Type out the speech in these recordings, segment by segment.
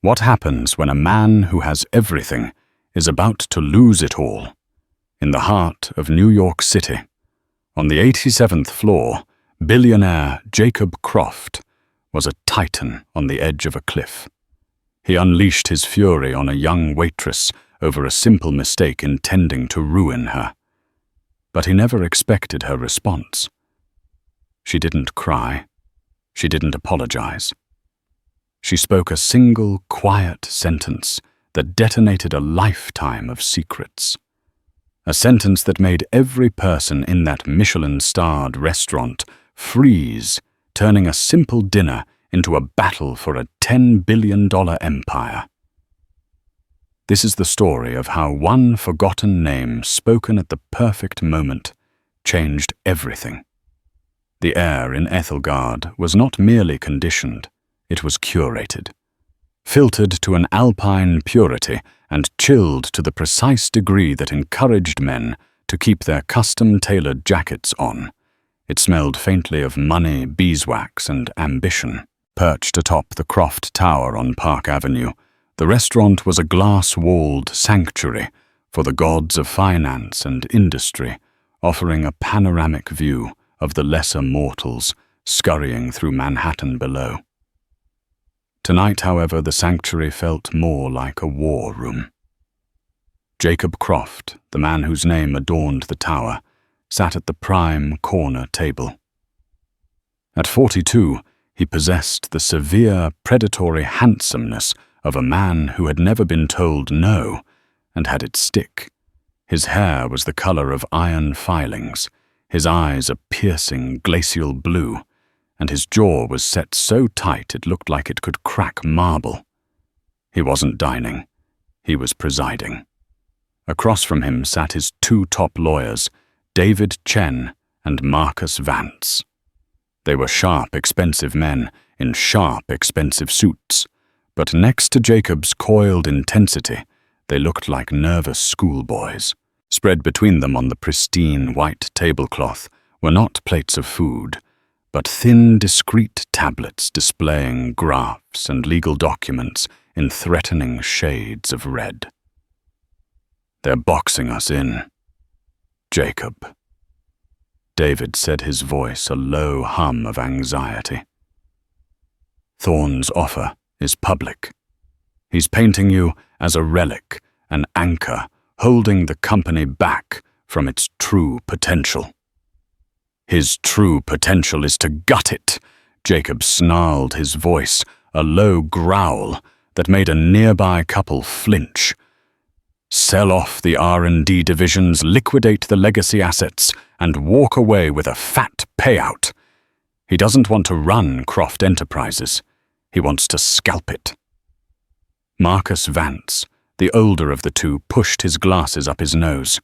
What happens when a man who has everything is about to lose it all? In the heart of New York City, on the 87th floor, billionaire Jacob Croft was a titan on the edge of a cliff. He unleashed his fury on a young waitress over a simple mistake intending to ruin her. But he never expected her response. She didn't cry. She didn't apologize. She spoke a single, quiet sentence that detonated a lifetime of secrets. A sentence that made every person in that Michelin-starred restaurant freeze, turning a simple dinner into a battle for a $10 billion empire. This is the story of how one forgotten name spoken at the perfect moment changed everything. The air in Ethelgard was not merely conditioned, it was curated, filtered to an alpine purity and chilled to the precise degree that encouraged men to keep their custom-tailored jackets on. It smelled faintly of money, beeswax, and ambition. Perched atop the Croft Tower on Park Avenue, the restaurant was a glass-walled sanctuary for the gods of finance and industry, offering a panoramic view of the lesser mortals scurrying through Manhattan below. Tonight, however, the sanctuary felt more like a war room. Jacob Croft, the man whose name adorned the tower, sat at the prime corner table. At 42, he possessed the severe, predatory handsomeness of a man who had never been told no and had it stick. His hair was the color of iron filings, his eyes a piercing glacial blue, and his jaw was set so tight it looked like it could crack marble. He wasn't dining. He was presiding. Across from him sat his two top lawyers, David Chen and Marcus Vance. They were sharp, expensive men in sharp, expensive suits, but next to Jacob's coiled intensity, they looked like nervous schoolboys. Spread between them on the pristine white tablecloth were not plates of food, but thin, discreet tablets displaying graphs and legal documents in threatening shades of red. "They're boxing us in, Jacob." David said, his voice a low hum of anxiety. "Thorne's offer is public. He's painting you as a relic, an anchor, holding the company back from its true potential." "His true potential is to gut it," Jacob snarled, his voice a low growl that made a nearby couple flinch. "Sell off the R&D divisions, liquidate the legacy assets, and walk away with a fat payout. He doesn't want to run Croft Enterprises. He wants to scalp it." Marcus Vance, the older of the two, pushed his glasses up his nose.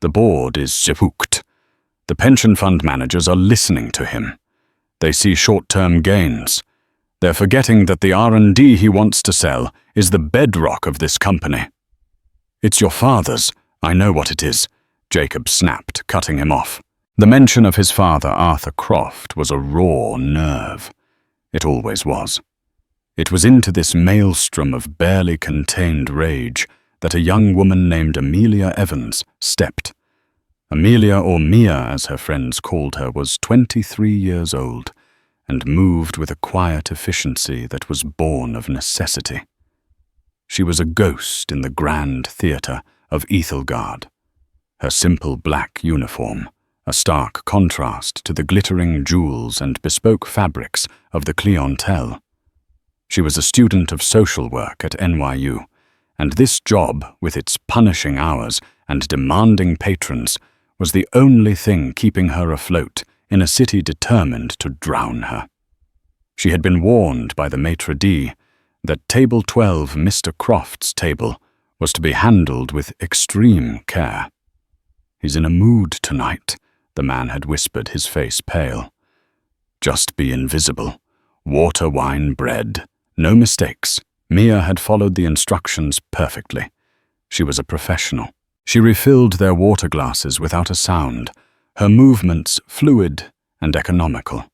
"The board is spooked. The pension fund managers are listening to him. They see short-term gains. They're forgetting that the R&D he wants to sell is the bedrock of this company." "It's your father's. I know what it is," Jacob snapped, cutting him off. The mention of his father, Arthur Croft, was a raw nerve. It always was. It was into this maelstrom of barely contained rage that a young woman named Amelia Evans stepped. Amelia, or Mia as her friends called her, was 23 years old and moved with a quiet efficiency that was born of necessity. She was a ghost in the grand theatre of Ethelgard. Her simple black uniform, a stark contrast to the glittering jewels and bespoke fabrics of the clientele. She was a student of social work at NYU, and this job, with its punishing hours and demanding patrons, was the only thing keeping her afloat in a city determined to drown her. She had been warned by the maitre d' that Table 12, Mr. Croft's table, was to be handled with extreme care. "He's in a mood tonight," the man had whispered, his face pale. "Just be invisible. Water, wine, bread. No mistakes." Mia had followed the instructions perfectly. She was a professional. She refilled their water glasses without a sound, her movements fluid and economical.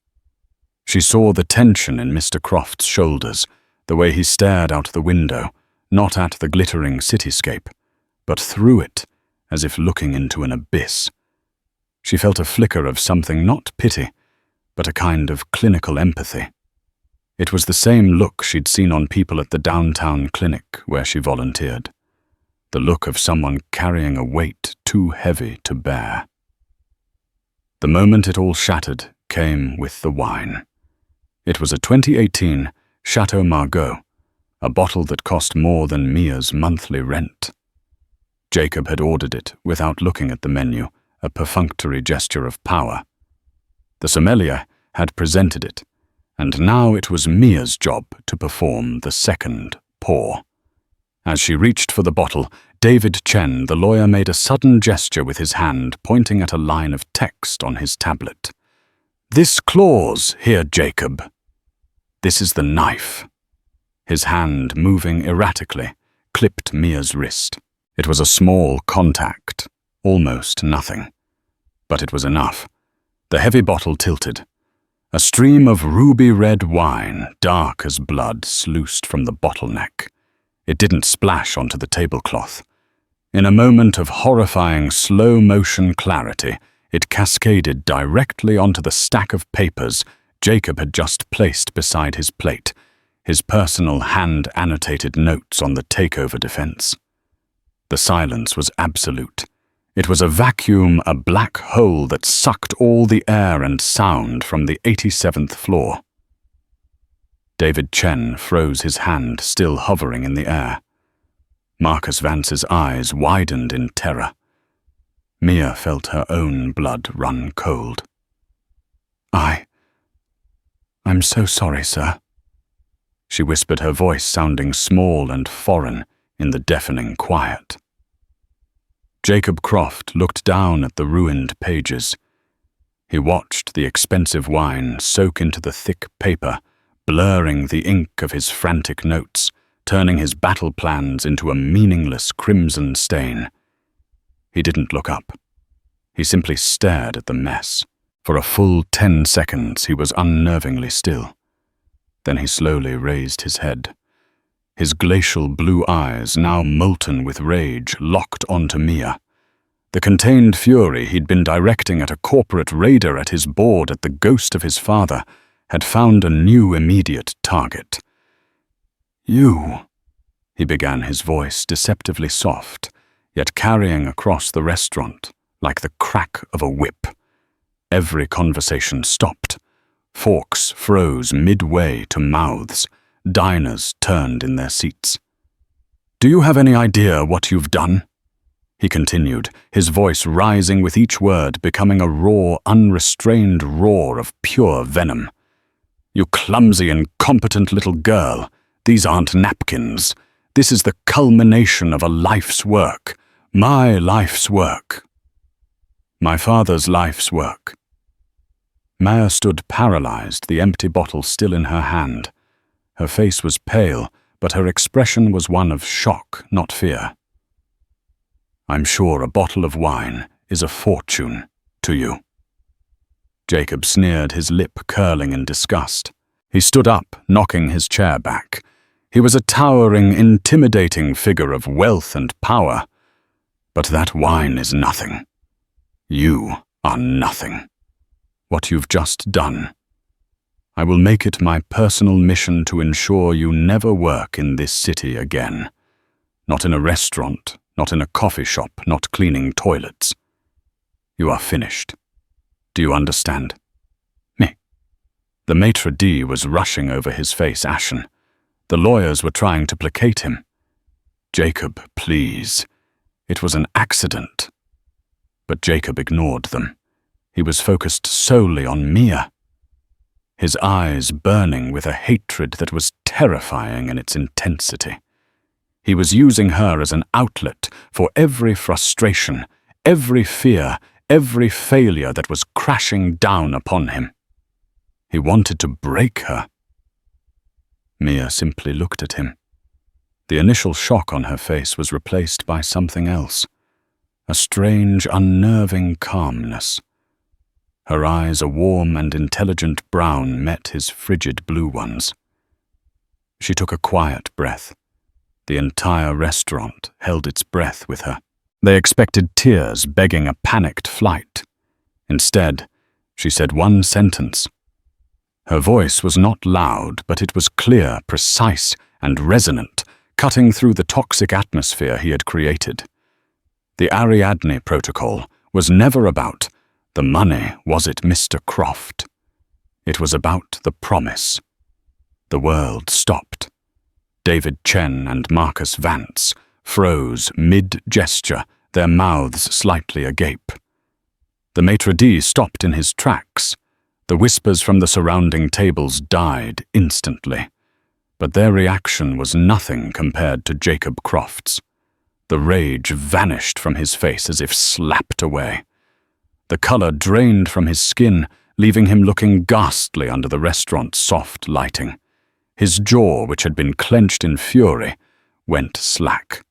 She saw the tension in Mr. Croft's shoulders, the way he stared out the window, not at the glittering cityscape, but through it, as if looking into an abyss. She felt a flicker of something, not pity, but a kind of clinical empathy. It was the same look she'd seen on people at the downtown clinic where she volunteered. The look of someone carrying a weight too heavy to bear. The moment it all shattered came with the wine. It was a 2018 Chateau Margaux, a bottle that cost more than Mia's monthly rent. Jacob had ordered it without looking at the menu, a perfunctory gesture of power. The sommelier had presented it, and now it was Mia's job to perform the second pour. As she reached for the bottle, David Chen, the lawyer, made a sudden gesture with his hand, pointing at a line of text on his tablet. "This clause here, Jacob. This is the knife." His hand, moving erratically, clipped Mia's wrist. It was a small contact, almost nothing. But it was enough. The heavy bottle tilted. A stream of ruby-red wine, dark as blood, sluiced from the bottleneck. It didn't splash onto the tablecloth. In a moment of horrifying slow-motion clarity, it cascaded directly onto the stack of papers Jacob had just placed beside his plate, his personal hand-annotated notes on the takeover defense. The silence was absolute. It was a vacuum, a black hole that sucked all the air and sound from the 87th floor. David Chen froze his hand, still hovering in the air. Marcus Vance's eyes widened in terror. Mia felt her own blood run cold. I'm so sorry, sir," she whispered, her voice sounding small and foreign in the deafening quiet. Jacob Croft looked down at the ruined pages. He watched the expensive wine soak into the thick paper, blurring the ink of his frantic notes, turning his battle plans into a meaningless crimson stain. He didn't look up. He simply stared at the mess. For a full 10 seconds he was unnervingly still. Then he slowly raised his head. His glacial blue eyes, now molten with rage, locked onto Mia. The contained fury he'd been directing at a corporate raider at his board at the ghost of his father had found a new immediate target. "You," he began, his voice deceptively soft, yet carrying across the restaurant like the crack of a whip. Every conversation stopped. Forks froze midway to mouths. Diners turned in their seats. "Do you have any idea what you've done?" he continued, his voice rising with each word, becoming a raw, unrestrained roar of pure venom. "You clumsy, incompetent little girl. These aren't napkins. This is the culmination of a life's work. My life's work. My father's life's work." Maya stood paralyzed, the empty bottle still in her hand. Her face was pale, but her expression was one of shock, not fear. "I'm sure a bottle of wine is a fortune to you." Jacob sneered, his lip curling in disgust. He stood up, knocking his chair back. He was a towering, intimidating figure of wealth and power. But that wine is nothing. You are nothing. What you've just done. I will make it my personal mission to ensure you never work in this city again. Not in a restaurant, not in a coffee shop, not cleaning toilets. You are finished. Do you understand? Me. The maitre d' was rushing over his face, ashen. The lawyers were trying to placate him. "Jacob, please. It was an accident." But Jacob ignored them. He was focused solely on Mia. His eyes burning with a hatred that was terrifying in its intensity. He was using her as an outlet for every frustration, every fear, every failure that was crashing down upon him. He wanted to break her. Mia simply looked at him. The initial shock on her face was replaced by something else. A strange, unnerving calmness. Her eyes, a warm and intelligent brown, met his frigid blue ones. She took a quiet breath. The entire restaurant held its breath with her. They expected tears begging a panicked flight. Instead, she said one sentence. Her voice was not loud, but it was clear, precise, and resonant, cutting through the toxic atmosphere he had created. The Ariadne Protocol was never about the money, was it, Mr. Croft? It was about the promise. The world stopped. David Chen and Marcus Vance froze mid-gesture, their mouths slightly agape. The maitre d' stopped in his tracks. The whispers from the surrounding tables died instantly, but their reaction was nothing compared to Jacob Croft's. The rage vanished from his face as if slapped away. The color drained from his skin, leaving him looking ghastly under the restaurant's soft lighting. His jaw, which had been clenched in fury, went slack.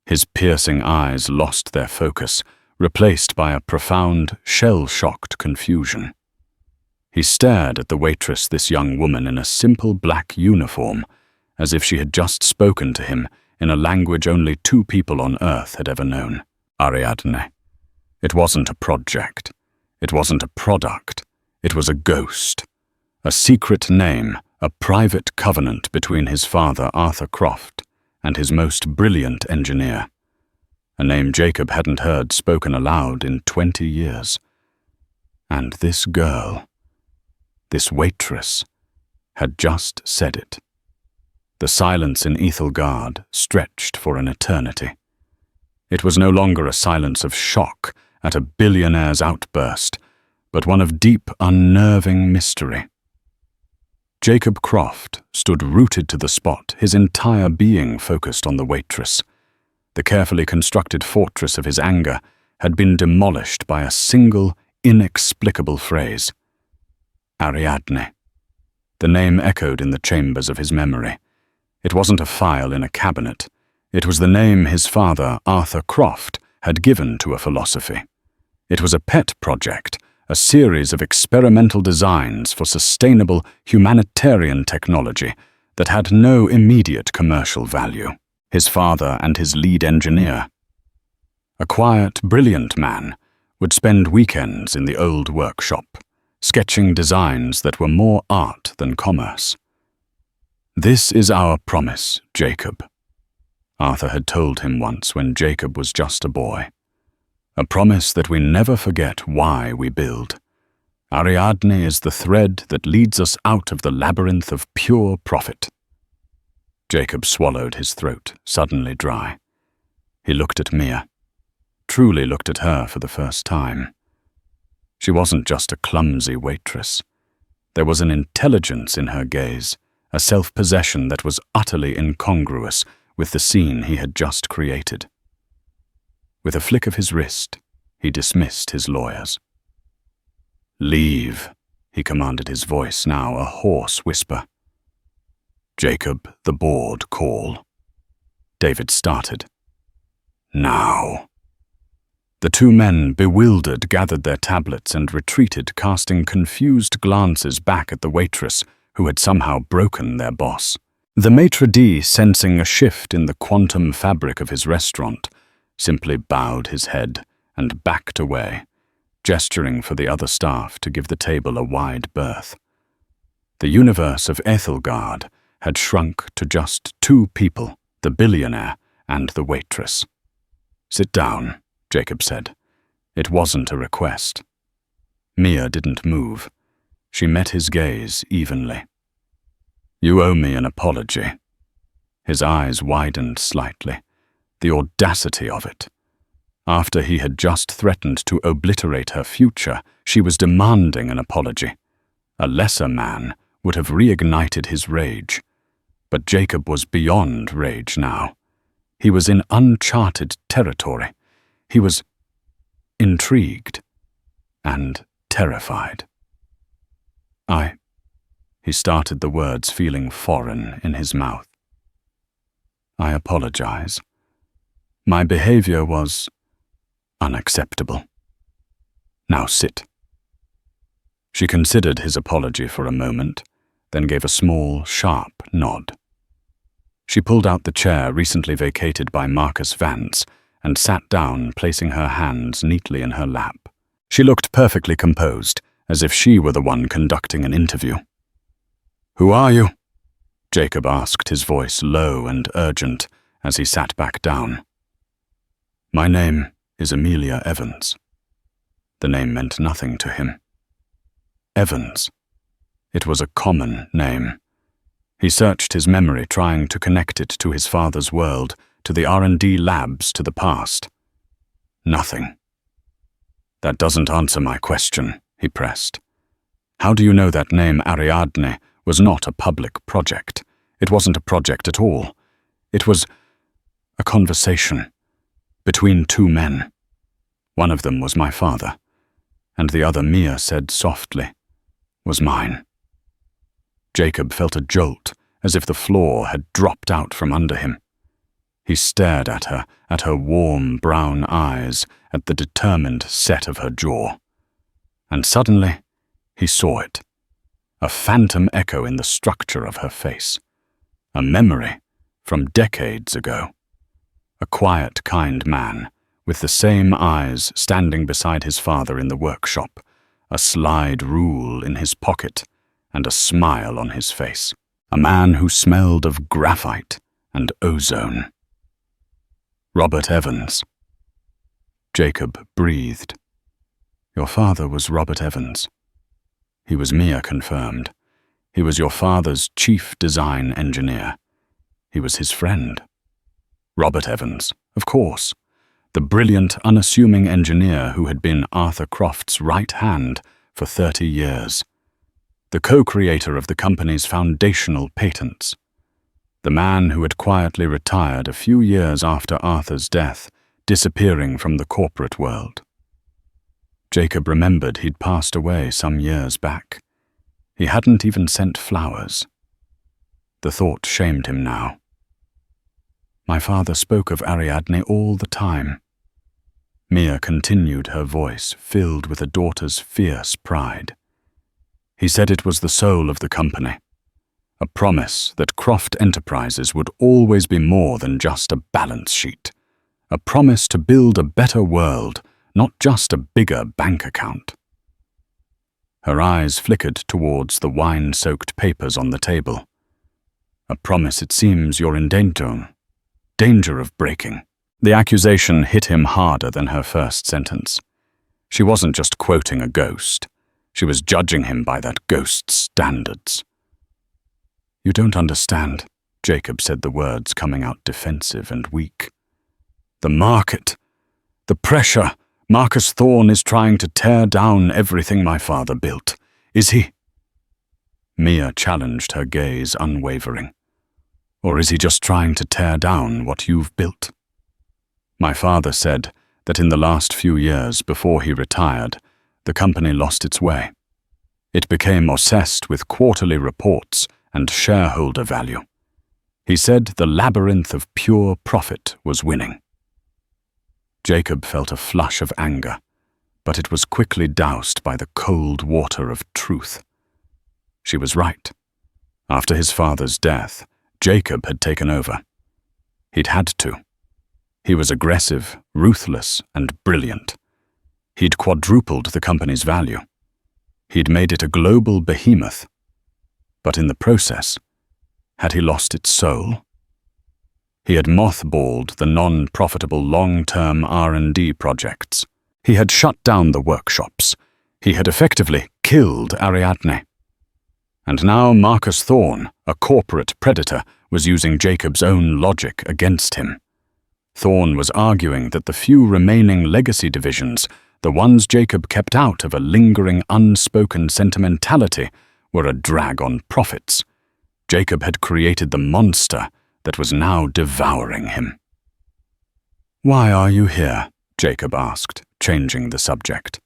His piercing eyes lost their focus, replaced by a profound, shell-shocked confusion. He stared at the waitress, this young woman in a simple black uniform, as if she had just spoken to him in a language only 2 people on Earth had ever known. Ariadne. It wasn't a project. It wasn't a product. It was a ghost. A secret name, a private covenant between his father, Arthur Croft, and his most brilliant engineer. A name Jacob hadn't heard spoken aloud in 20 years. And this girl, this waitress, had just said it. The silence in Ethelgard stretched for an eternity. It was no longer a silence of shock at a billionaire's outburst, but one of deep, unnerving mystery. Jacob Croft stood rooted to the spot, his entire being focused on the waitress. The carefully constructed fortress of his anger had been demolished by a single, inexplicable phrase. Ariadne. The name echoed in the chambers of his memory. It wasn't a file in a cabinet. It was the name his father, Arthur Croft, had given to a philosophy. It was a pet project, a series of experimental designs for sustainable humanitarian technology that had no immediate commercial value. His father and his lead engineer, a quiet, brilliant man, would spend weekends in the old workshop, sketching designs that were more art than commerce. "This is our promise, Jacob," Arthur had told him once when Jacob was just a boy. "A promise that we never forget why we build. Ariadne is the thread that leads us out of the labyrinth of pure profit." Jacob swallowed his throat, suddenly dry. He looked at Mia, truly looked at her for the first time. She wasn't just a clumsy waitress. There was an intelligence in her gaze, a self-possession that was utterly incongruous with the scene he had just created. With a flick of his wrist, he dismissed his lawyers. "Leave," he commanded, his voice now a hoarse whisper. "Jacob, the board call." David started. "Now." The 2 men, bewildered, gathered their tablets and retreated, casting confused glances back at the waitress who had somehow broken their boss. The maitre d', sensing a shift in the quantum fabric of his restaurant, simply bowed his head and backed away, gesturing for the other staff to give the table a wide berth. The universe of Ethelgard had shrunk to just 2 people, the billionaire and the waitress. "Sit down," Jacob said. It wasn't a request. Mia didn't move. She met his gaze evenly. "You owe me an apology." His eyes widened slightly. The audacity of it. After he had just threatened to obliterate her future, she was demanding an apology. A lesser man would have reignited his rage. But Jacob was beyond rage now. He was in uncharted territory. He was intrigued and terrified. He started the words, feeling foreign in his mouth. "I apologize. My behavior was unacceptable. Now sit." She considered his apology for a moment, then gave a small, sharp nod. She pulled out the chair recently vacated by Marcus Vance and sat down, placing her hands neatly in her lap. She looked perfectly composed, as if she were the one conducting an interview. "Who are you?" Jacob asked, his voice low and urgent, as he sat back down. "My name is Amelia Evans." The name meant nothing to him. Evans. It was a common name. He searched his memory, trying to connect it to his father's world, to the R&D labs, to the past. Nothing. "That doesn't answer my question," he pressed. "How do you know that name Ariadne was not a public project? It wasn't a project at all. It was a conversation between two men. One of them was my father, and the other, Mia said softly, was mine." Jacob felt a jolt, as if the floor had dropped out from under him. He stared at her warm brown eyes, at the determined set of her jaw. And suddenly, he saw it. A phantom echo in the structure of her face. A memory from decades ago. A quiet, kind man, with the same eyes, standing beside his father in the workshop, a slide rule in his pocket, and a smile on his face. A man who smelled of graphite and ozone. Robert Evans. Jacob breathed. "Your father was Robert Evans." "He was," Mia confirmed. "He was your father's chief design engineer. He was his friend." Robert Evans, of course. The brilliant, unassuming engineer who had been Arthur Croft's right hand for 30 years. The co-creator of the company's foundational patents. The man who had quietly retired a few years after Arthur's death, disappearing from the corporate world. Jacob remembered he'd passed away some years back. He hadn't even sent flowers. The thought shamed him now. "My father spoke of Ariadne all the time." Mia continued, her voice filled with a daughter's fierce pride. "He said it was the soul of the company. A promise that Croft Enterprises would always be more than just a balance sheet. A promise to build a better world, not just a bigger bank account." Her eyes flickered towards the wine-soaked papers on the table. "A promise it seems you're in danger of breaking." The accusation hit him harder than her first sentence. She wasn't just quoting a ghost. She was judging him by that ghost's standards. "You don't understand," Jacob said, the words coming out defensive and weak. "The market, the pressure. Marcus Thorne is trying to tear down everything my father built. Is he?" Mia challenged, her gaze unwavering. "Or is he just trying to tear down what you've built?" "My father said that in the last few years before he retired, the company lost its way. It became obsessed with quarterly reports and shareholder value. He said the labyrinth of pure profit was winning." Jacob felt a flush of anger, but it was quickly doused by the cold water of truth. She was right. After his father's death, Jacob had taken over. He'd had to. He was aggressive, ruthless, and brilliant. He'd quadrupled the company's value. He'd made it a global behemoth. But in the process, had he lost its soul? He had mothballed the non-profitable long-term R&D projects. He had shut down the workshops. He had effectively killed Ariadne. And now Marcus Thorne, a corporate predator, was using Jacob's own logic against him. Thorne was arguing that the few remaining legacy divisions, the ones Jacob kept out of a lingering, unspoken sentimentality, were a drag on profits. Jacob had created the monster that was now devouring him. "Why are you here?" Jacob asked, changing the subject.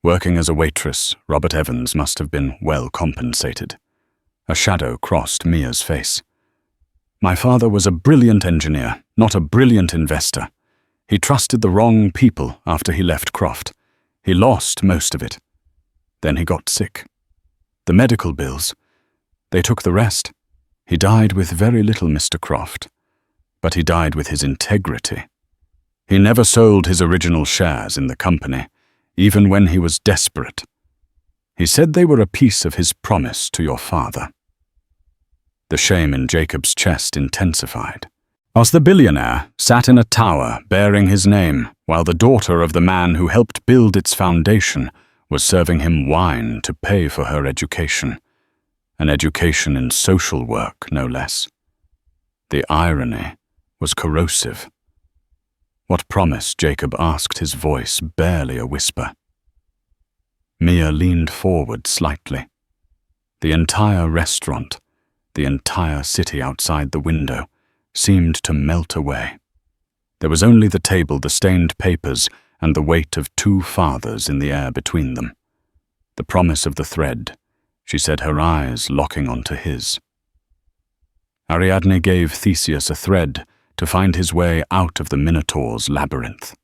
Working as a waitress, Robert Evans must have been well compensated. A shadow crossed Mia's face. "My father was a brilliant engineer, not a brilliant investor. He trusted the wrong people after he left Croft. He lost most of it. Then he got sick. The medical bills, they took the rest. He died with very little, Mr. Croft, but he died with his integrity. He never sold his original shares in the company, even when he was desperate. He said they were a piece of his promise to your father." The shame in Jacob's chest intensified. As the billionaire sat in a tower bearing his name, while the daughter of the man who helped build its foundation was serving him wine to pay for her education. An education in social work, no less. The irony was corrosive. What promise, Jacob asked, his voice barely a whisper. Mia leaned forward slightly. The entire restaurant, the entire city outside the window, seemed to melt away. There was only the table, the stained papers, and the weight of two fathers in the air between them. The promise of the thread, she said, her eyes locking onto his. Ariadne gave Theseus a thread to find his way out of the Minotaur's labyrinth.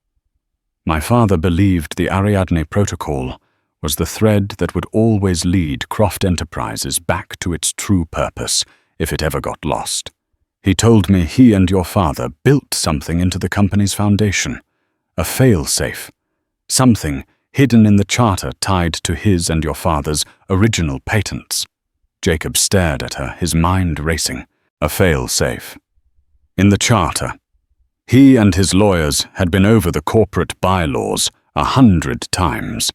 My father believed the Ariadne Protocol was the thread that would always lead Croft Enterprises back to its true purpose if it ever got lost. He told me he and your father built something into the company's foundation, a fail-safe, something hidden in the charter tied to his and your father's original patents. Jacob stared at her, his mind racing. A fail-safe. In the charter, he and his lawyers had been over the corporate bylaws 100 times.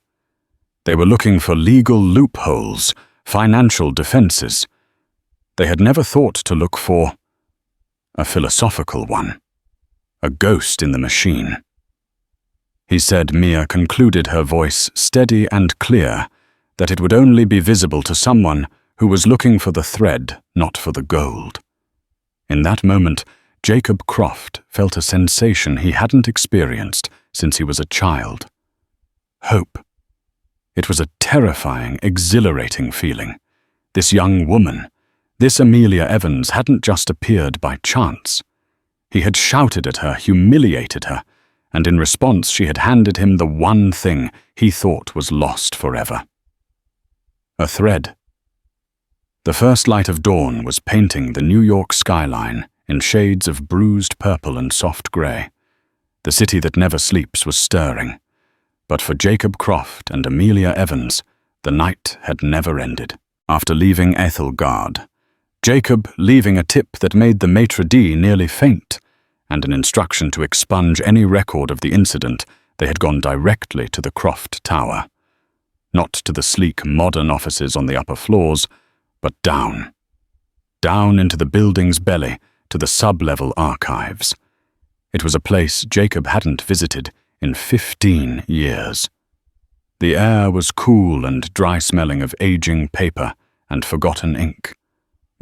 They were looking for legal loopholes, financial defenses. They had never thought to look for a philosophical one, a ghost in the machine. He said, Mia concluded, her voice steady and clear, that it would only be visible to someone who was looking for the thread, not for the gold. In that moment, Jacob Croft felt a sensation he hadn't experienced since he was a child. Hope. It was a terrifying, exhilarating feeling. This young woman, this Amelia Evans, hadn't just appeared by chance. He had shouted at her, humiliated her, and in response she had handed him the one thing he thought was lost forever. A thread. The first light of dawn was painting the New York skyline in shades of bruised purple and soft gray. The city that never sleeps was stirring. But for Jacob Croft and Amelia Evans, the night had never ended. After leaving Ethelgard, Jacob leaving a tip that made the maitre d' nearly faint, and an instruction to expunge any record of the incident, they had gone directly to the Croft Tower. Not to the sleek modern offices on the upper floors, but down. Down into the building's belly, to the sub-level archives. It was a place Jacob hadn't visited in 15 years. The air was cool and dry-smelling of aging paper and forgotten ink.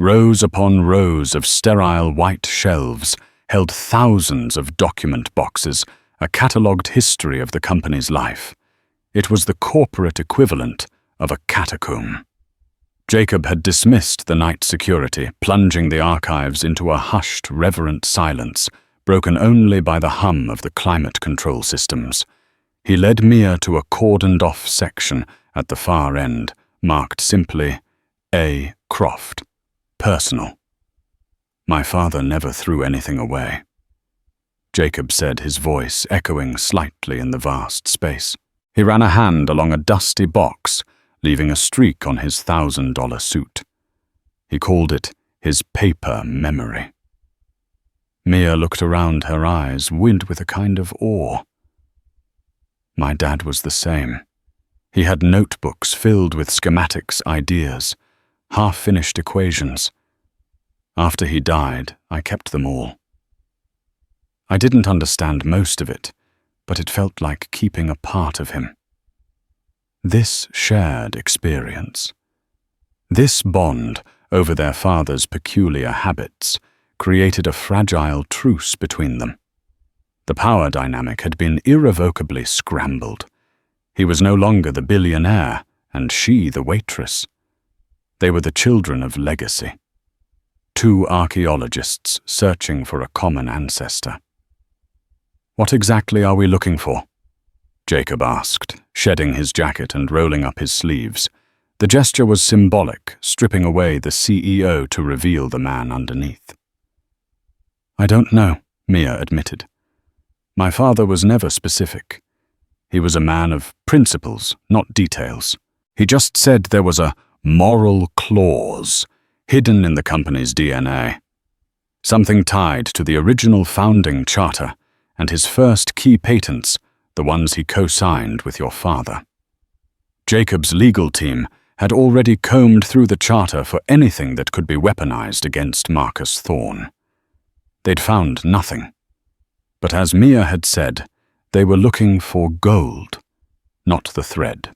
Rows upon rows of sterile white shelves held thousands of document boxes, a catalogued history of the company's life. It was the corporate equivalent of a catacomb. Jacob had dismissed the night security, plunging the archives into a hushed, reverent silence, broken only by the hum of the climate control systems. He led Mia to a cordoned-off section at the far end, marked simply, A. Croft. Personal. My father never threw anything away. Jacob said, his voice echoing slightly in the vast space. He ran a hand along a dusty box, leaving a streak on his $1,000 suit. He called it his paper memory. Mia looked around, her eyes wide with a kind of awe. My dad was the same. He had notebooks filled with schematics, ideas, half-finished equations. After he died, I kept them all. I didn't understand most of it, but it felt like keeping a part of him. This shared experience, this bond over their father's peculiar habits, created a fragile truce between them. The power dynamic had been irrevocably scrambled. He was no longer the billionaire, and she the waitress. They were the children of legacy. Two archaeologists searching for a common ancestor. What exactly are we looking for? Jacob asked, shedding his jacket and rolling up his sleeves. The gesture was symbolic, stripping away the CEO to reveal the man underneath. "I don't know," Mia admitted. "My father was never specific. He was a man of principles, not details. He just said there was a moral clause hidden in the company's DNA. Something tied to the original founding charter and his first key patents, the ones he co-signed with your father. Jacob's legal team had already combed through the charter for anything that could be weaponized against Marcus Thorne. They'd found nothing. But as Mia had said, they were looking for gold, not the thread.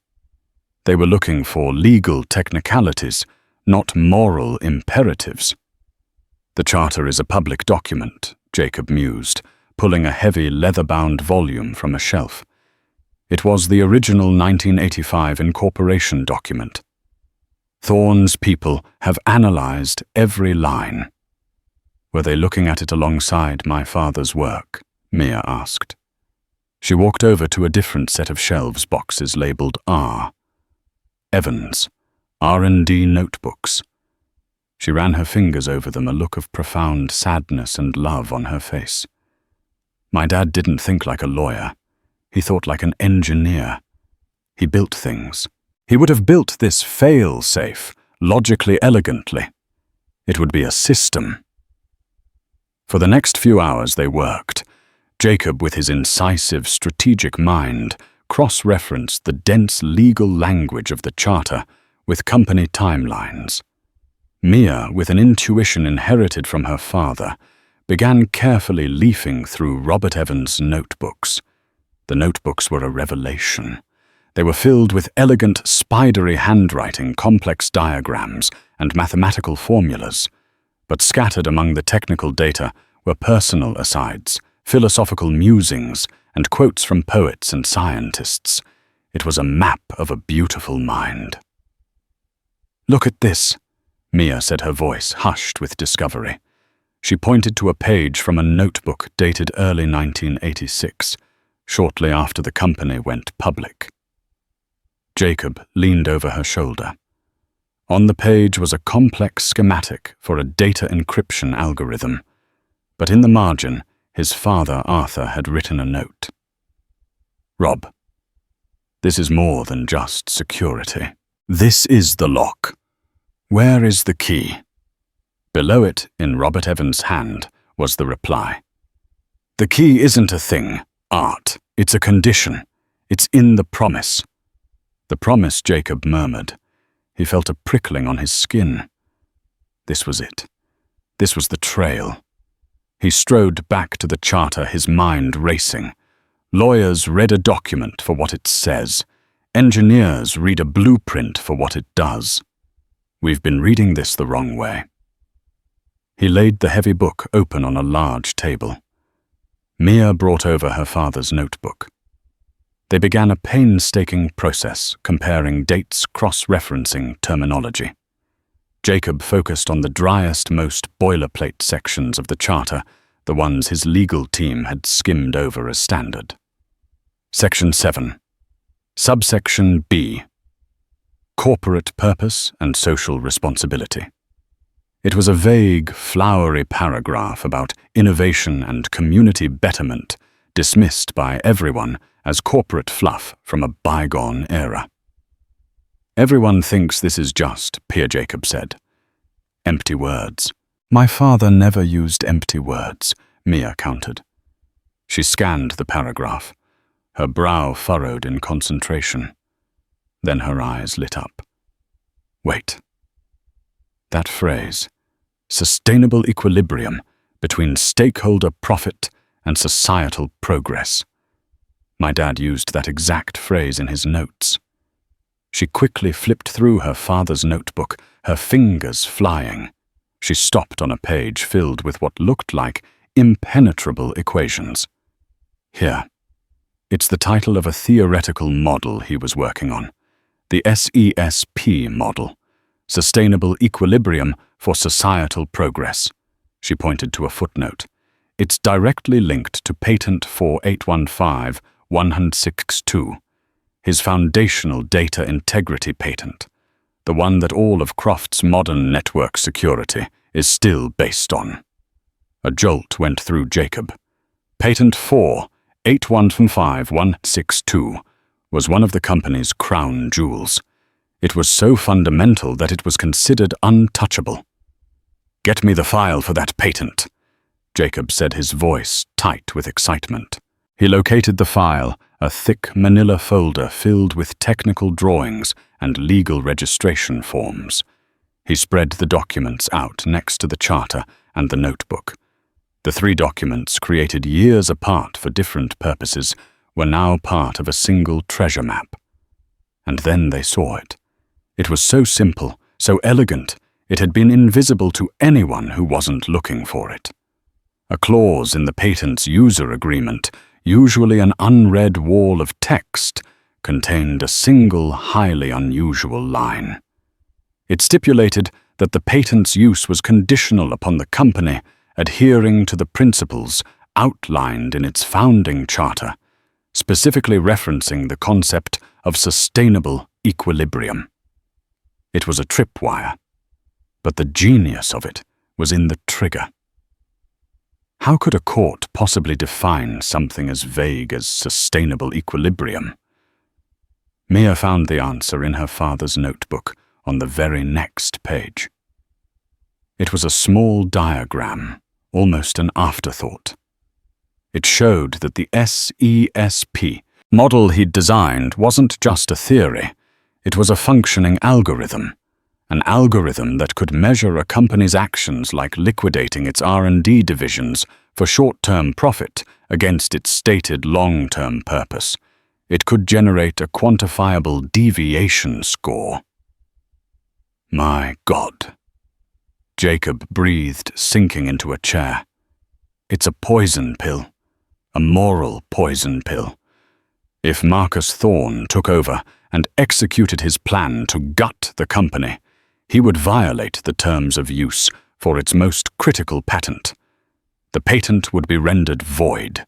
They were looking for legal technicalities, not moral imperatives. The charter is a public document, Jacob mused, pulling a heavy leather-bound volume from a shelf. It was the original 1985 incorporation document. Thorne's people have analyzed every line. Were they looking at it alongside my father's work? Mia asked. She walked over to a different set of shelves boxes labeled R. Evans, R&D notebooks. She ran her fingers over them, a look of profound sadness and love on her face. My dad didn't think like a lawyer. He thought like an engineer. He built things. He would have built this fail-safe, logically elegantly. It would be a system. For the next few hours they worked. Jacob, with his incisive, strategic mind, cross-referenced the dense legal language of the charter with company timelines. Mia, with an intuition inherited from her father, began carefully leafing through Robert Evans' notebooks. The notebooks were a revelation. They were filled with elegant, spidery handwriting, complex diagrams, and mathematical formulas. But scattered among the technical data were personal asides, philosophical musings, and quotes from poets and scientists. It was a map of a beautiful mind. "Look at this," Mia said, her voice hushed with discovery. She pointed to a page from a notebook dated early 1986, shortly after the company went public. Jacob leaned over her shoulder. On the page was a complex schematic for a data encryption algorithm, but in the margin, his father Arthur had written a note. "Rob, this is more than just security. This is the lock. Where is the key?" Below it, in Robert Evans' hand, was the reply. "The key isn't a thing, Art. It's a condition. It's in the promise." "The promise," Jacob murmured. He felt a prickling on his skin. This was it. This was the trail. He strode back to the charter, his mind racing. Lawyers read a document for what it says. Engineers read a blueprint for what it does. We've been reading this the wrong way. He laid the heavy book open on a large table. Mia brought over her father's notebook. They began a painstaking process, comparing dates, cross-referencing terminology. Jacob focused on the driest, most boilerplate sections of the charter, the ones his legal team had skimmed over as standard. Section 7. Subsection B. Corporate purpose and social responsibility. It was a vague, flowery paragraph about innovation and community betterment, dismissed by everyone as corporate fluff from a bygone era. "Everyone thinks this is just," Pierre Jacob said. "Empty words." "My father never used empty words," Mia countered. She scanned the paragraph, her brow furrowed in concentration. Then her eyes lit up. Wait. That phrase, sustainable equilibrium between stakeholder profit and societal progress. My dad used that exact phrase in his notes. She quickly flipped through her father's notebook, her fingers flying. She stopped on a page filled with what looked like impenetrable equations. Here. It's the title of a theoretical model he was working on. The SESP model. Sustainable Equilibrium for Societal Progress. She pointed to a footnote. It's directly linked to Patent 4815-162, his foundational data integrity patent. the one that all of Croft's modern network security is still based on. A jolt went through Jacob. Patent 4815162 was one of the company's crown jewels. It was so fundamental that it was considered untouchable. "Get me the file for that patent," Jacob said, his voice tight with excitement. He located the file, a thick manila folder filled with technical drawings and legal registration forms. He spread the documents out next to the charter and the notebook. The three documents, created years apart for different purposes, were now part of a single treasure map. And then they saw it. It was so simple, so elegant, it had been invisible to anyone who wasn't looking for it. A clause in the patent's user agreement, usually an unread wall of text, contained a single highly unusual line. It stipulated that the patent's use was conditional upon the company adhering to the principles outlined in its founding charter, specifically referencing the concept of sustainable equilibrium. It was a tripwire, but the genius of it was in the trigger. How could a court possibly define something as vague as sustainable equilibrium? Mia found the answer in her father's notebook on the very next page. It was a small diagram, almost an afterthought. It showed that the SESP model he'd designed wasn't just a theory, it was a functioning algorithm. An algorithm that could measure a company's actions like liquidating its R&D divisions for short-term profit against its stated long-term purpose. It could generate a quantifiable deviation score. My God. Jacob breathed, sinking into a chair. It's a poison pill. A moral poison pill. If Marcus Thorne took over and executed his plan to gut the company, he would violate the terms of use for its most critical patent. The patent would be rendered void.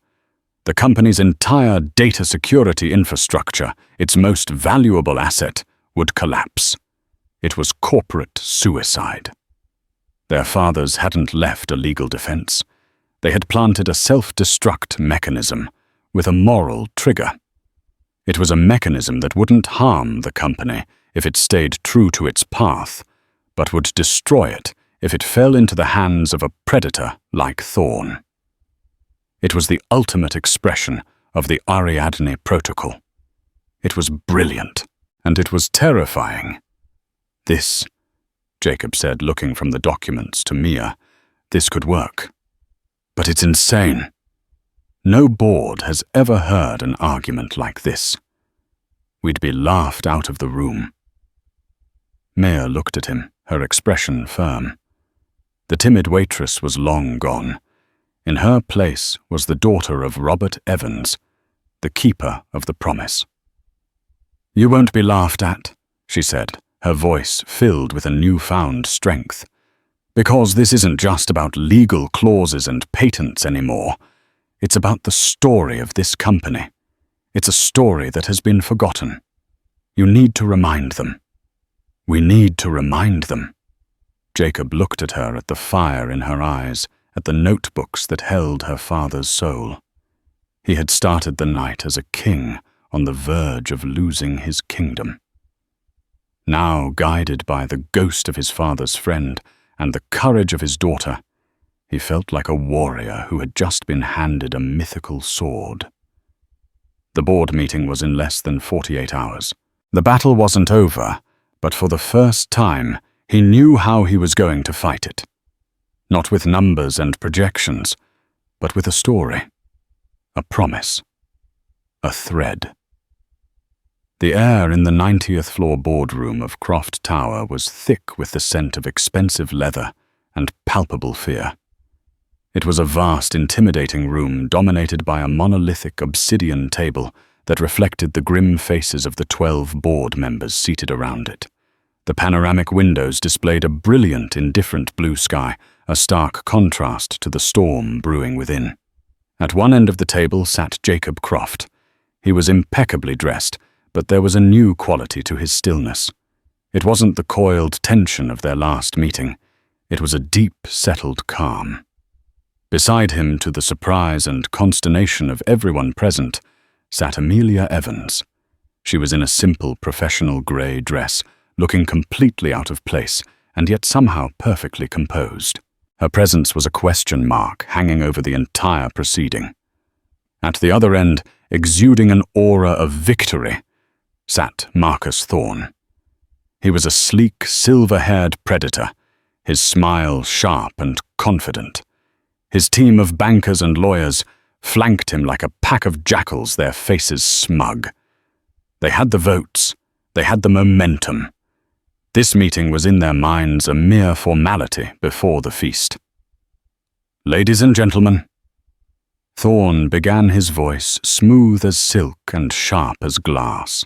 The company's entire data security infrastructure, its most valuable asset, would collapse. It was corporate suicide. Their fathers hadn't left a legal defense. They had planted a self-destruct mechanism with a moral trigger. It was a mechanism that wouldn't harm the company if it stayed true to its path, but would destroy it if it fell into the hands of a predator like Thorne. It was the ultimate expression of the Ariadne Protocol. It was brilliant, and it was terrifying. This, Jacob said, looking from the documents to Mia, this could work. But it's insane. No board has ever heard an argument like this. We'd be laughed out of the room. Mia looked at him, her expression firm. The timid waitress was long gone. In her place was the daughter of Robert Evans, the keeper of the promise. "You won't be laughed at," she said, her voice filled with a newfound strength. "Because this isn't just about legal clauses and patents anymore. It's about the story of this company. It's a story that has been forgotten. You need to remind them. We need to remind them." Jacob looked at her, at the fire in her eyes, at the notebooks that held her father's soul. He had started the night as a king on the verge of losing his kingdom. Now, guided by the ghost of his father's friend and the courage of his daughter, he felt like a warrior who had just been handed a mythical sword. The board meeting was in less than 48 hours. The battle wasn't over, but for the first time, he knew how he was going to fight it. Not with numbers and projections, but with a story, a promise, a thread. The air in the 90th floor boardroom of Croft Tower was thick with the scent of expensive leather and palpable fear. It was a vast, intimidating room dominated by a monolithic obsidian table that reflected the grim faces of the 12 board members seated around it. The panoramic windows displayed a brilliant, indifferent blue sky, a stark contrast to the storm brewing within. At one end of the table sat Jacob Croft. He was impeccably dressed, but there was a new quality to his stillness. It wasn't the coiled tension of their last meeting. It was a deep, settled calm. Beside him, to the surprise and consternation of everyone present, sat Amelia Evans. She was in a simple professional grey dress, looking completely out of place, and yet somehow perfectly composed. Her presence was a question mark hanging over the entire proceeding. At the other end, exuding an aura of victory, sat Marcus Thorne. He was a sleek, silver-haired predator, his smile sharp and confident. His team of bankers and lawyers flanked him like a pack of jackals, their faces smug. They had the votes. They had the momentum. This meeting was in their minds a mere formality before the feast. "Ladies and gentlemen," Thorne began, his voice smooth as silk and sharp as glass.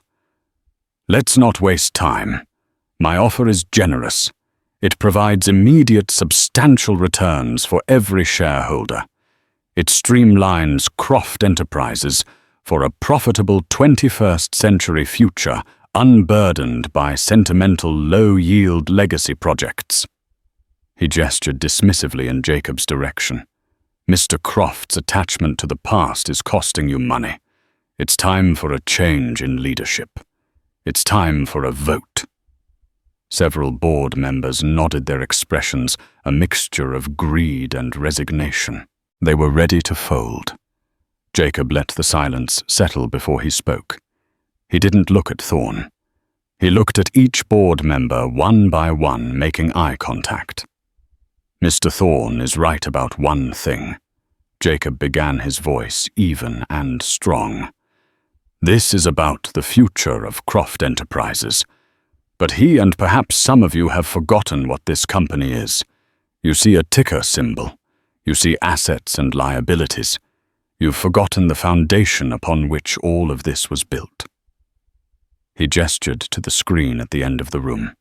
"Let's not waste time. My offer is generous. It provides immediate, substantial returns for every shareholder. It streamlines Croft Enterprises for a profitable 21st century future unburdened by sentimental, low-yield legacy projects." He gestured dismissively in Jacob's direction. "Mr. Croft's attachment to the past is costing you money. It's time for a change in leadership. It's time for a vote." Several board members nodded, their expressions a mixture of greed and resignation. They were ready to fold. Jacob let the silence settle before he spoke. He didn't look at Thorne. He looked at each board member one by one, making eye contact. "Mr. Thorne is right about one thing." Jacob began, his voice even and strong. "This is about the future of Croft Enterprises. But he and perhaps some of you have forgotten what this company is. You see a ticker symbol. You see assets and liabilities. You've forgotten the foundation upon which all of this was built." He gestured to the screen at the end of the room.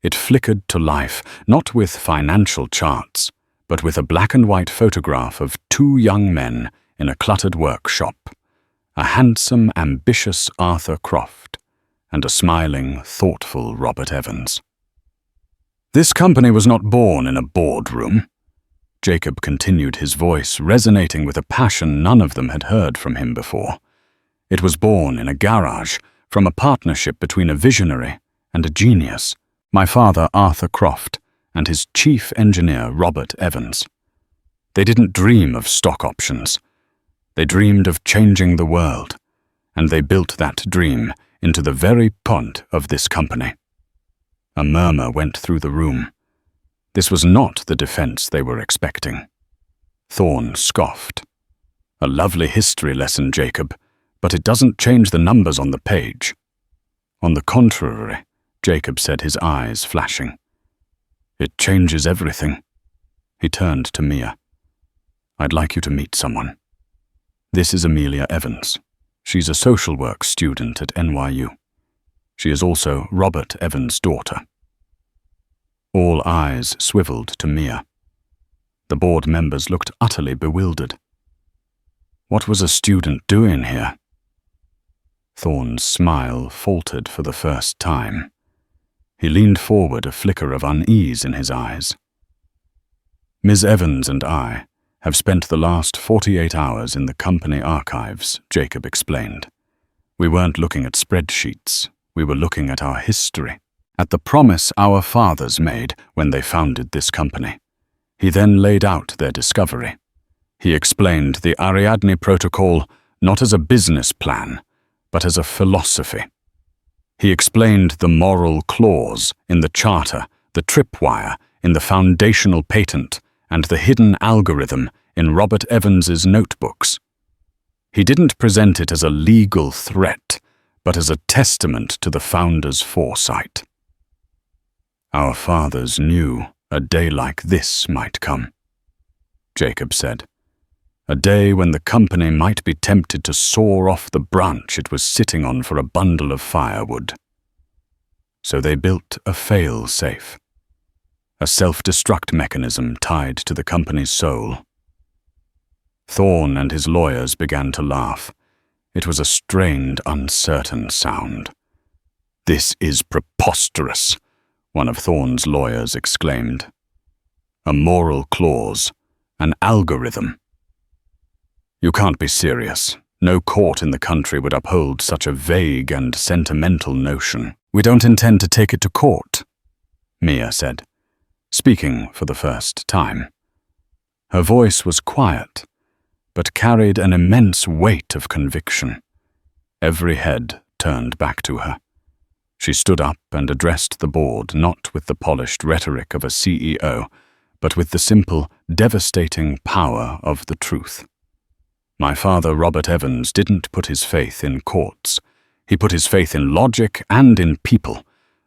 It flickered to life, not with financial charts, but with a black-and-white photograph of two young men in a cluttered workshop, a handsome, ambitious Arthur Croft and a smiling, thoughtful Robert Evans. "This company was not born in a boardroom." Jacob continued, his voice resonating with a passion none of them had heard from him before. "It was born in a garage, from a partnership between a visionary and a genius, my father Arthur Croft and his chief engineer Robert Evans. They didn't dream of stock options. They dreamed of changing the world, and they built that dream into the very point of this company." A murmur went through the room. This was not the defense they were expecting. Thorne scoffed. "A lovely history lesson, Jacob, but it doesn't change the numbers on the page." "On the contrary," Jacob said, his eyes flashing. "It changes everything." He turned to Mia. "I'd like you to meet someone. This is Amelia Evans. She's a social work student at NYU. She is also Robert Evans' daughter." All eyes swiveled to Mia. The board members looked utterly bewildered. What was a student doing here? Thorne's smile faltered for the first time. He leaned forward, a flicker of unease in his eyes. "Ms. Evans and I have spent the last 48 hours in the company archives," Jacob explained. "We weren't looking at spreadsheets. We were looking at our history, at the promise our fathers made when they founded this company." He then laid out their discovery. He explained the Ariadne Protocol not as a business plan, but as a philosophy. He explained the moral clause in the charter, the tripwire in the foundational patent, and the hidden algorithm in Robert Evans's notebooks. He didn't present it as a legal threat, but as a testament to the founders' foresight. "Our fathers knew a day like this might come," Jacob said. "A day when the company might be tempted to saw off the branch it was sitting on for a bundle of firewood. So they built a fail-safe, a self-destruct mechanism tied to the company's soul." Thorne and his lawyers began to laugh. It was a strained, uncertain sound. "This is preposterous," one of Thorne's lawyers exclaimed. "A moral clause, an algorithm. You can't be serious. No court in the country would uphold such a vague and sentimental notion." "We don't intend to take it to court," Mia said, speaking for the first time. Her voice was quiet, but carried an immense weight of conviction. Every head turned back to her. She stood up and addressed the board, not with the polished rhetoric of a CEO, but with the simple, devastating power of the truth. "My father, Robert Evans, didn't put his faith in courts. He put his faith in logic and in people.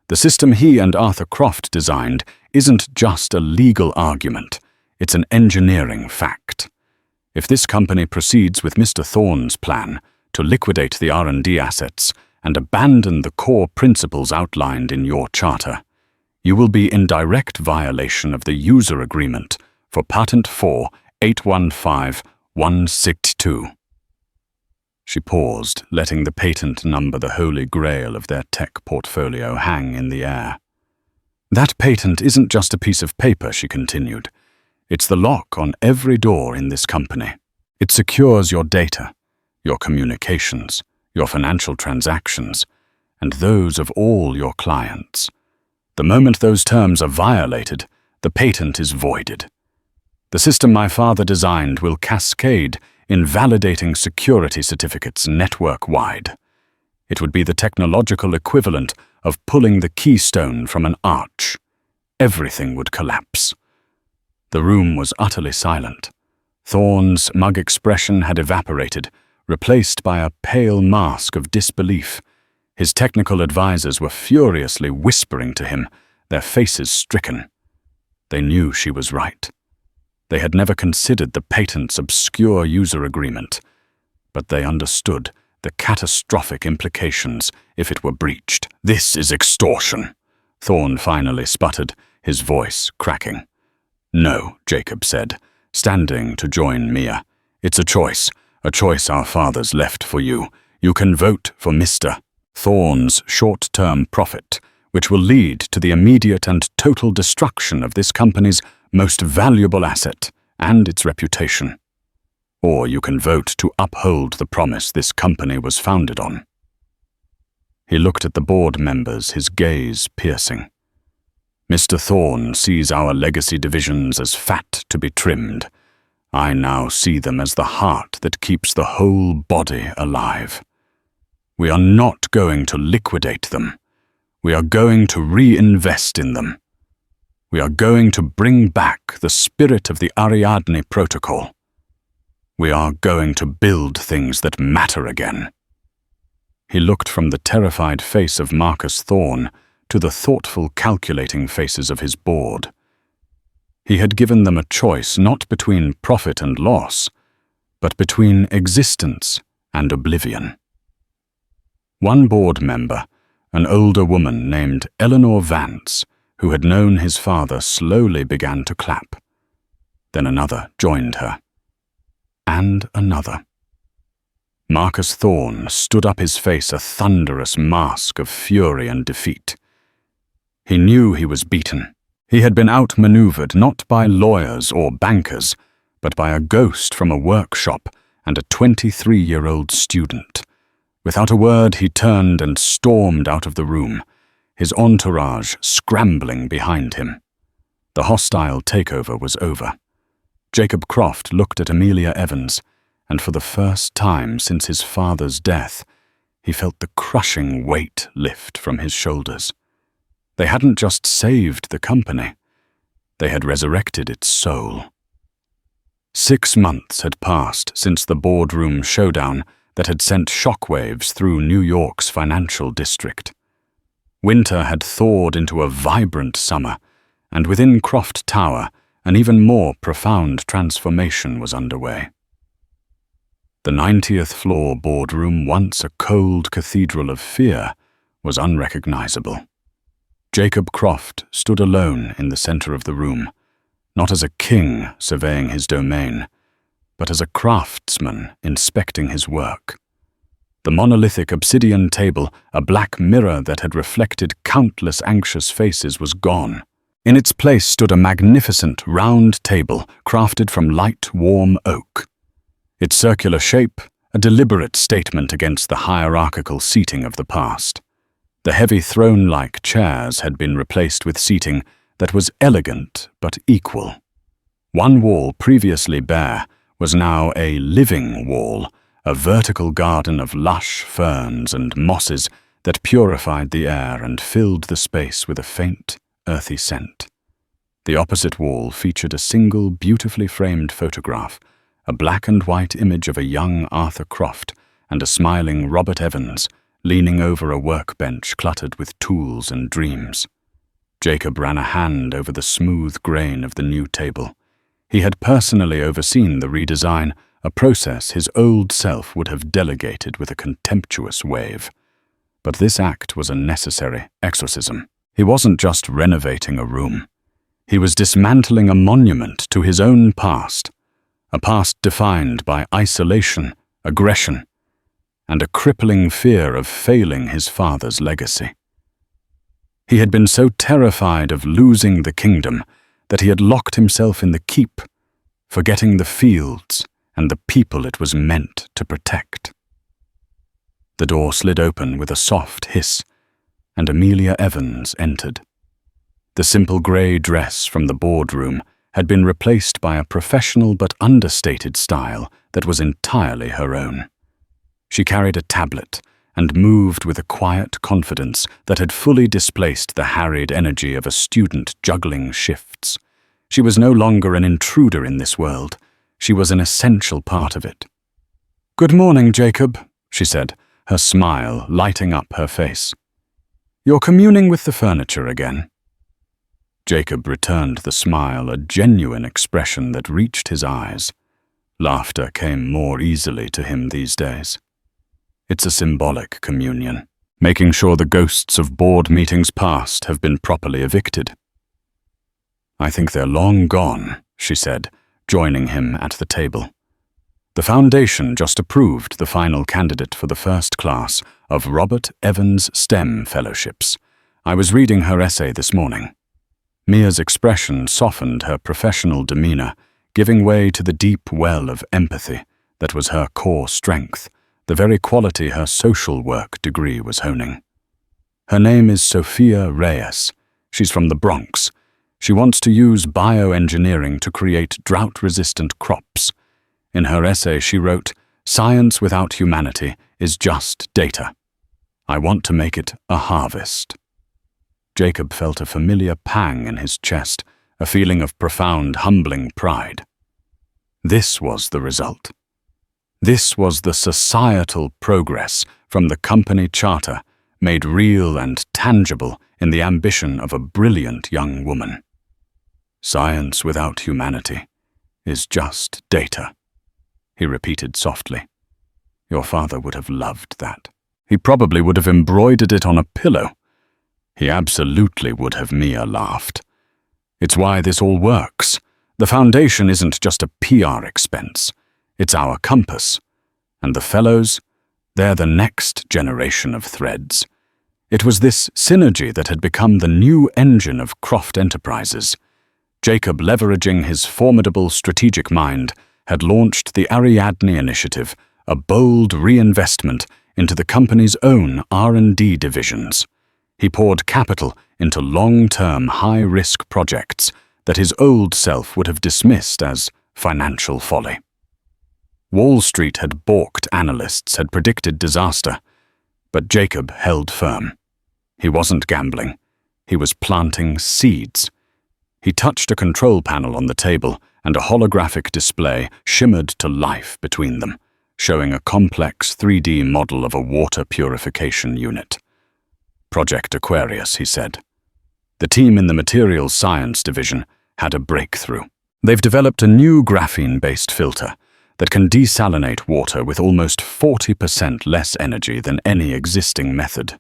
The system he and Arthur Croft designed isn't just a legal argument. It's an engineering fact. If this company proceeds with Mr. Thorne's plan to liquidate the R&D assets and abandon the core principles outlined in your charter, you will be in direct violation of the user agreement for Patent 4815162. She paused, letting the patent number, the holy grail of their tech portfolio, hang in the air. "That patent isn't just a piece of paper," she continued. "It's the lock on every door in this company. It secures your data, your communications, your financial transactions, and those of all your clients. The moment those terms are violated, the patent is voided. The system my father designed will cascade in validating security certificates network-wide. It would be the technological equivalent of pulling the keystone from an arch. Everything would collapse." The room was utterly silent. Thorne's mug expression had evaporated, replaced by a pale mask of disbelief. His technical advisors were furiously whispering to him, their faces stricken. They knew she was right. They had never considered the patent's obscure user agreement, but they understood the catastrophic implications if it were breached. "This is extortion," Thorne finally sputtered, his voice cracking. "No," Jacob said, standing to join Mia. "It's a choice our fathers left for you. You can vote for Mr. Thorne's short-term profit, which will lead to the immediate and total destruction of this company's most valuable asset and its reputation. Or you can vote to uphold the promise this company was founded on." He looked at the board members, his gaze piercing. "Mr. Thorne sees our legacy divisions as fat to be trimmed. I now see them as the heart that keeps the whole body alive. We are not going to liquidate them. We are going to reinvest in them. We are going to bring back the spirit of the Ariadne Protocol. We are going to build things that matter again." He looked from the terrified face of Marcus Thorne to the thoughtful, calculating faces of his board. He had given them a choice not between profit and loss, but between existence and oblivion. One board member, an older woman named Eleanor Vance, who had known his father, slowly began to clap. Then another joined her. And another. Marcus Thorne stood up, his face a thunderous mask of fury and defeat. He knew he was beaten. He had been outmaneuvered not by lawyers or bankers, but by a ghost from a workshop and a 23-year-old student. Without a word, he turned and stormed out of the room, his entourage scrambling behind him. The hostile takeover was over. Jacob Croft looked at Amelia Evans, and for the first time since his father's death, he felt the crushing weight lift from his shoulders. They hadn't just saved the company, they had resurrected its soul. 6 months had passed since the boardroom showdown that had sent shockwaves through New York's financial district. Winter had thawed into a vibrant summer, and within Croft Tower, an even more profound transformation was underway. The 90th floor boardroom, once a cold cathedral of fear, was unrecognizable. Jacob Croft stood alone in the center of the room, not as a king surveying his domain, but as a craftsman inspecting his work. The monolithic obsidian table, a black mirror that had reflected countless anxious faces, was gone. In its place stood a magnificent round table crafted from light, warm oak. Its circular shape, a deliberate statement against the hierarchical seating of the past. The heavy throne-like chairs had been replaced with seating that was elegant but equal. One wall, previously bare, was now a living wall, a vertical garden of lush ferns and mosses that purified the air and filled the space with a faint, earthy scent. The opposite wall featured a single beautifully framed photograph, a black and white image of a young Arthur Croft and a smiling Robert Evans leaning over a workbench cluttered with tools and dreams. Jacob ran a hand over the smooth grain of the new table. He had personally overseen the redesign, a process his old self would have delegated with a contemptuous wave. But this act was a necessary exorcism. He wasn't just renovating a room. He was dismantling a monument to his own past, a past defined by isolation, aggression, and a crippling fear of failing his father's legacy. He had been so terrified of losing the kingdom that he had locked himself in the keep, forgetting the fields and the people it was meant to protect. The door slid open with a soft hiss, and Amelia Evans entered. The simple grey dress from the boardroom had been replaced by a professional but understated style that was entirely her own. She carried a tablet and moved with a quiet confidence that had fully displaced the harried energy of a student juggling shifts. She was no longer an intruder in this world. She was an essential part of it. "Good morning, Jacob," she said, her smile lighting up her face. "You're communing with the furniture again." Jacob returned the smile, a genuine expression that reached his eyes. Laughter came more easily to him these days. It's a symbolic communion, making sure the ghosts of board meetings past have been properly evicted. "I think they're long gone," she said, joining him at the table. The Foundation just approved the final candidate for the first class of Robert Evans STEM Fellowships. I was reading her essay this morning. Mia's expression softened her professional demeanor, giving way to the deep well of empathy that was her core strength, the very quality her social work degree was honing. Her name is Sophia Reyes. She's from the Bronx. She wants to use bioengineering to create drought-resistant crops. In her essay, she wrote, "Science without humanity is just data. I want to make it a harvest." Jacob felt a familiar pang in his chest, a feeling of profound, humbling pride. This was the result. This was the societal progress from the company charter, made real and tangible in the ambition of a brilliant young woman. "Science without humanity is just data," he repeated softly. "Your father would have loved that. He probably would have embroidered it on a pillow. He absolutely would have," Mia laughed. "It's why this all works. The Foundation isn't just a PR expense. It's our compass. And the fellows, they're the next generation of threads." It was this synergy that had become the new engine of Croft Enterprises. Jacob, leveraging his formidable strategic mind, had launched the Ariadne Initiative, a bold reinvestment into the company's own R&D divisions. He poured capital into long-term, high-risk projects that his old self would have dismissed as financial folly. Wall Street had balked analysts, had predicted disaster, but Jacob held firm. He wasn't gambling. He was planting seeds. He touched a control panel on the table, and a holographic display shimmered to life between them, showing a complex 3D model of a water purification unit. "Project Aquarius," he said. The team in the Materials Science Division had a breakthrough. They've developed a new graphene-based filter that can desalinate water with almost 40% less energy than any existing method.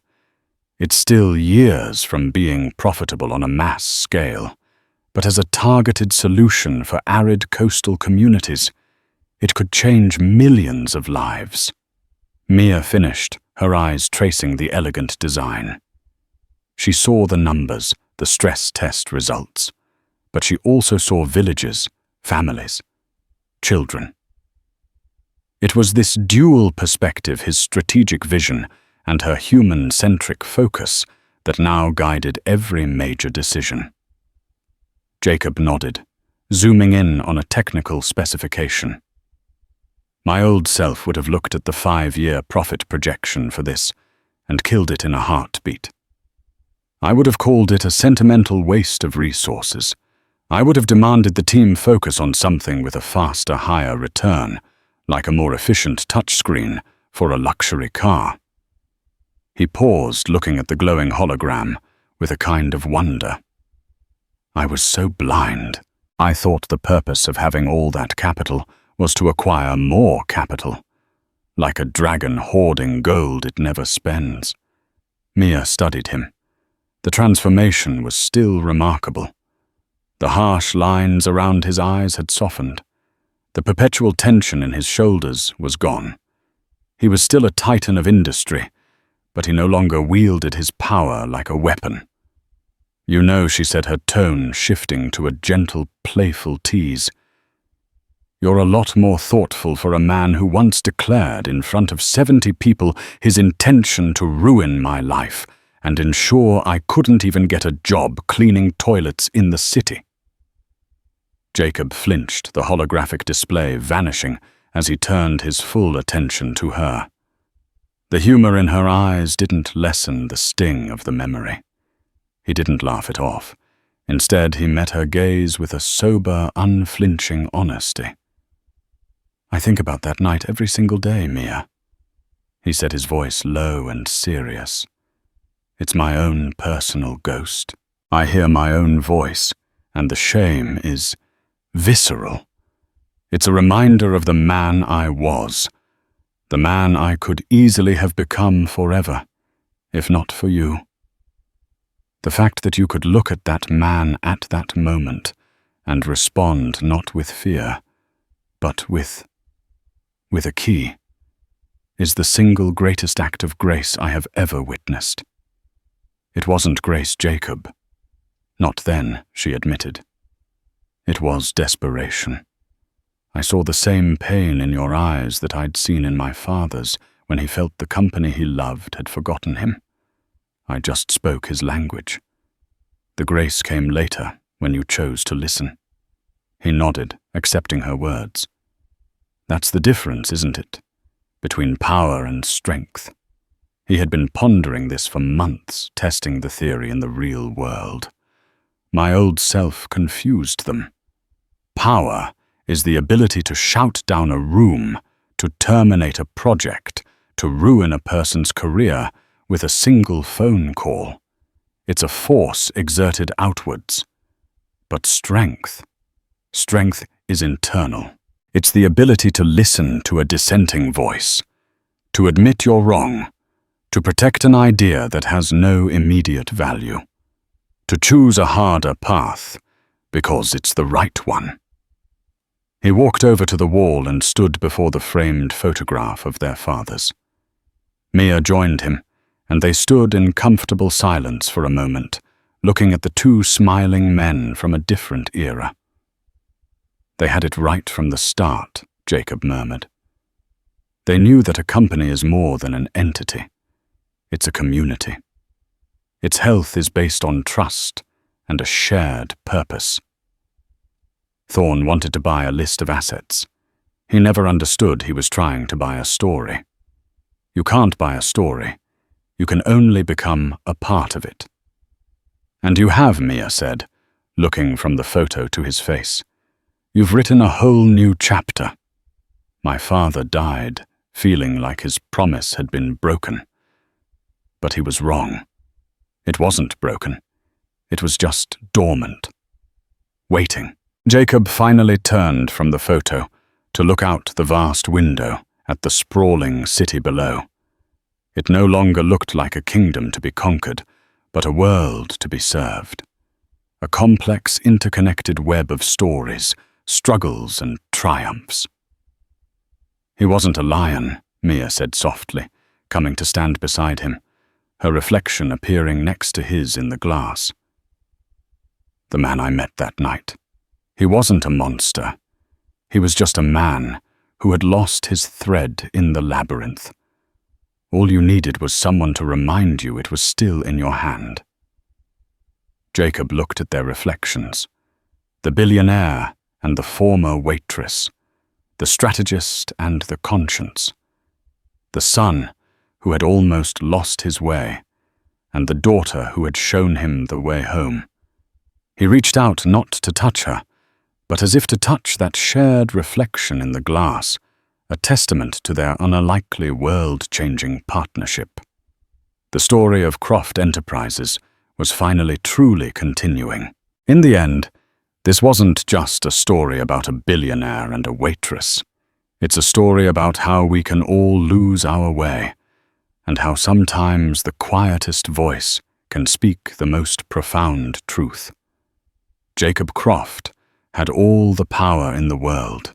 It's still years from being profitable on a mass scale, but as a targeted solution for arid coastal communities, it could change millions of lives. Mia finished, her eyes tracing the elegant design. She saw the numbers, the stress test results, but she also saw villages, families, children. It was this dual perspective, his strategic vision and her human-centric focus, that now guided every major decision. Jacob nodded, zooming in on a technical specification. My old self would have looked at the 5-year profit projection for this and killed it in a heartbeat. I would have called it a sentimental waste of resources. I would have demanded the team focus on something with a faster, higher return, like a more efficient touchscreen for a luxury car. He paused, looking at the glowing hologram with a kind of wonder. I was so blind. I thought the purpose of having all that capital was to acquire more capital, like a dragon hoarding gold it never spends. Mia studied him. The transformation was still remarkable. The harsh lines around his eyes had softened. The perpetual tension in his shoulders was gone. He was still a titan of industry, but he no longer wielded his power like a weapon. You know, she said, her tone shifting to a gentle, playful tease. You're a lot more thoughtful for a man who once declared in front of 70 people his intention to ruin my life and ensure I couldn't even get a job cleaning toilets in the city. Jacob flinched, the holographic display vanishing as he turned his full attention to her. The humor in her eyes didn't lessen the sting of the memory. He didn't laugh it off. Instead, he met her gaze with a sober, unflinching honesty. I think about that night every single day, Mia. He said, his voice low and serious. It's my own personal ghost. I hear my own voice, and the shame is visceral. It's a reminder of the man I was, the man I could easily have become forever, if not for you. The fact that you could look at that man at that moment and respond not with fear, but with a key, is the single greatest act of grace I have ever witnessed. It wasn't Grace Jacob. Not then, she admitted. It was desperation. I saw the same pain in your eyes that I'd seen in my father's when he felt the company he loved had forgotten him. I just spoke his language. The grace came later, when you chose to listen. He nodded, accepting her words. That's the difference, isn't it? Between power and strength. He had been pondering this for months, testing the theory in the real world. My old self confused them. Power is the ability to shout down a room, to terminate a project, to ruin a person's career with a single phone call. It's a force exerted outwards. But strength is internal. It's the ability to listen to a dissenting voice, to admit you're wrong, to protect an idea that has no immediate value, to choose a harder path because it's the right one. He walked over to the wall and stood before the framed photograph of their fathers. Mia joined him, and they stood in comfortable silence for a moment, looking at the two smiling men from a different era. They had it right from the start, Jacob murmured. They knew that a company is more than an entity. It's a community. Its health is based on trust and a shared purpose. Thorne wanted to buy a list of assets. He never understood he was trying to buy a story. You can't buy a story. You can only become a part of it. And you have, Mia said, looking from the photo to his face. You've written a whole new chapter. My father died, feeling like his promise had been broken. But he was wrong. It wasn't broken. It was just dormant. Waiting. Jacob finally turned from the photo to look out the vast window at the sprawling city below. It no longer looked like a kingdom to be conquered, but a world to be served. A complex, interconnected web of stories, struggles and triumphs. He wasn't a lion, Mia said softly, coming to stand beside him, her reflection appearing next to his in the glass. The man I met that night. He wasn't a monster. He was just a man who had lost his thread in the labyrinth. All you needed was someone to remind you it was still in your hand. Jacob looked at their reflections, the billionaire and the former waitress, the strategist and the conscience, the son who had almost lost his way, and the daughter who had shown him the way home. He reached out not to touch her, but as if to touch that shared reflection in the glass, a testament to their unlikely world-changing partnership. The story of Croft Enterprises was finally truly continuing. In the end, this wasn't just a story about a billionaire and a waitress. It's a story about how we can all lose our way, and how sometimes the quietest voice can speak the most profound truth. Jacob Croft had all the power in the world,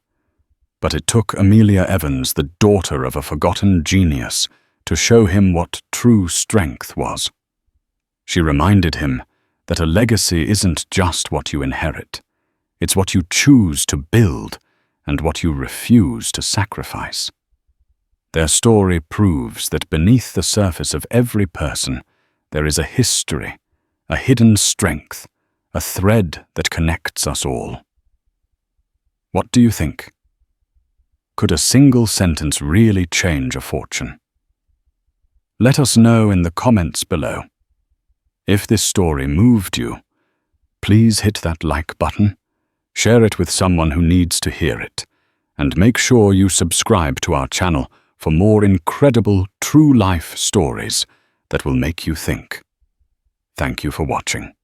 but it took Amelia Evans, the daughter of a forgotten genius, to show him what true strength was. She reminded him that a legacy isn't just what you inherit. It's what you choose to build and what you refuse to sacrifice. Their story proves that beneath the surface of every person, there is a history, a hidden strength, a thread that connects us all. What do you think? Could a single sentence really change a fortune? Let us know in the comments below. If this story moved you, please hit that like button, share it with someone who needs to hear it, and make sure you subscribe to our channel for more incredible true-life stories that will make you think. Thank you for watching.